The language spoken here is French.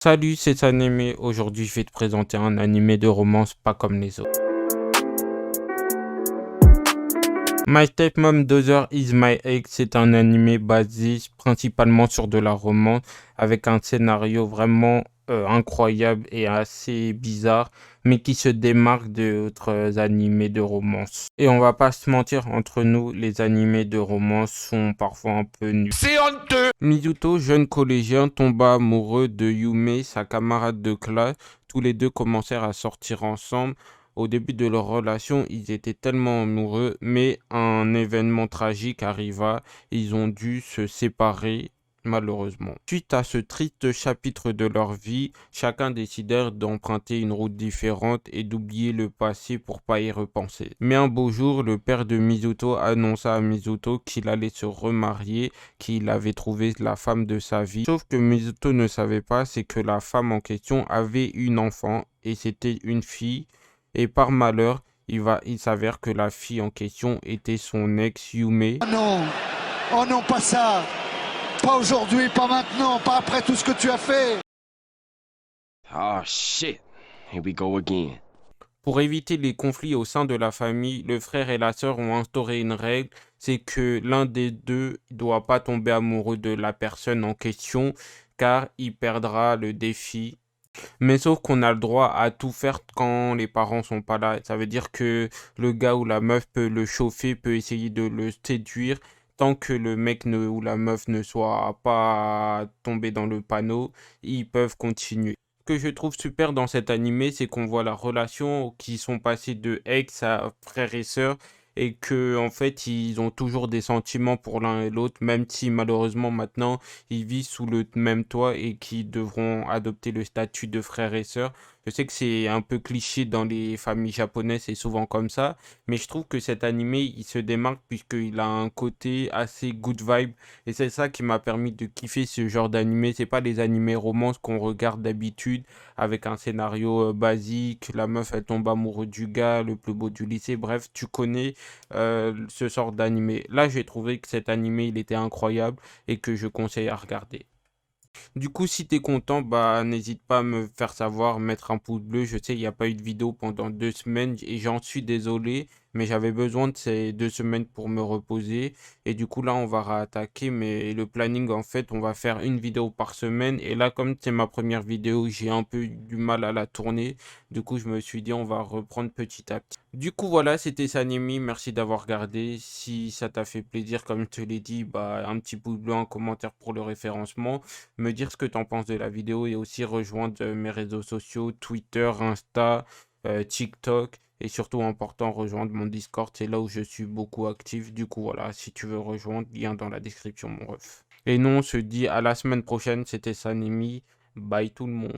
Salut, c'est Sanémé. Aujourd'hui, je vais te présenter un animé de romance pas comme les autres. My Stepmom Daughter is My Ex, c'est un animé basé principalement sur de la romance avec un scénario vraiment incroyable et assez bizarre, mais qui se démarque d'autres animés de romance. Et on va pas se mentir, entre nous, les animés de romance sont parfois un peu nuls. C'est honteux! Mizuto, jeune collégien, tomba amoureux de Yume, sa camarade de classe. Tous les deux commencèrent à sortir ensemble. Au début de leur relation, ils étaient tellement amoureux, mais un événement tragique arriva. Ils ont dû se séparer, malheureusement. Suite à ce triste chapitre de leur vie, chacun décidèrent d'emprunter une route différente et d'oublier le passé pour pas y repenser. Mais un beau jour, le père de Mizuto annonça à Mizuto qu'il allait se remarier, qu'il avait trouvé la femme de sa vie. Sauf que Mizuto ne savait pas, c'est que la femme en question avait une enfant et c'était une fille. Et par malheur, il s'avère que la fille en question était son ex Yume. Oh non, pas ça, pas aujourd'hui, pas maintenant, pas après tout ce que tu as fait. Oh shit, here we go again. Pour éviter les conflits au sein de la famille, le frère et la sœur ont instauré une règle, c'est que l'un des deux ne doit pas tomber amoureux de la personne en question, car il perdra le défi. Mais sauf qu'on a le droit à tout faire quand les parents sont pas là. Ça veut dire que le gars ou la meuf peut le chauffer, peut essayer de le séduire. Tant que le mec ou la meuf ne soit pas tombé dans le panneau, ils peuvent continuer. Ce que je trouve super dans cet animé, c'est qu'on voit la relation qui sont passées de ex à frère et sœur et que en fait ils ont toujours des sentiments pour l'un et l'autre, même si malheureusement maintenant ils vivent sous le même toit et qui devront adopter le statut de frères et sœurs. Je sais que c'est un peu cliché dans les familles japonaises, c'est souvent comme ça, mais je trouve que cet animé, il se démarque puisqu'il a un côté assez good vibe, et c'est ça qui m'a permis de kiffer ce genre d'animé. C'est pas les animés romances qu'on regarde d'habitude, avec un scénario basique, la meuf elle tombe amoureuse du gars, le plus beau du lycée, bref, tu connais ce sort d'animé. Là, j'ai trouvé que cet animé, il était incroyable et que je conseille à regarder. Du coup, si t'es content, bah n'hésite pas à me faire savoir, mettre un pouce bleu. Je sais, il n'y a pas eu de vidéo pendant 2 semaines et j'en suis désolé, mais j'avais besoin de ces 2 semaines pour me reposer. Et du coup, là, on va réattaquer, mais le planning, en fait, on va faire une vidéo par semaine. Et là, comme c'est ma première vidéo, j'ai un peu eu du mal à la tourner. Du coup, je me suis dit, on va reprendre petit à petit. Du coup, voilà, c'était Sanemi. Merci d'avoir regardé. Si ça t'a fait plaisir, comme je te l'ai dit, bah un petit pouce bleu, un commentaire pour le référencement, me dire ce que tu en penses de la vidéo et aussi rejoindre mes réseaux sociaux, Twitter, Insta, TikTok et surtout important, rejoindre mon Discord, c'est là où je suis beaucoup actif. Du coup, voilà, si tu veux rejoindre, lien dans la description, mon ref. Et non, on se dit à la semaine prochaine, c'était Sanemi. Bye tout le monde.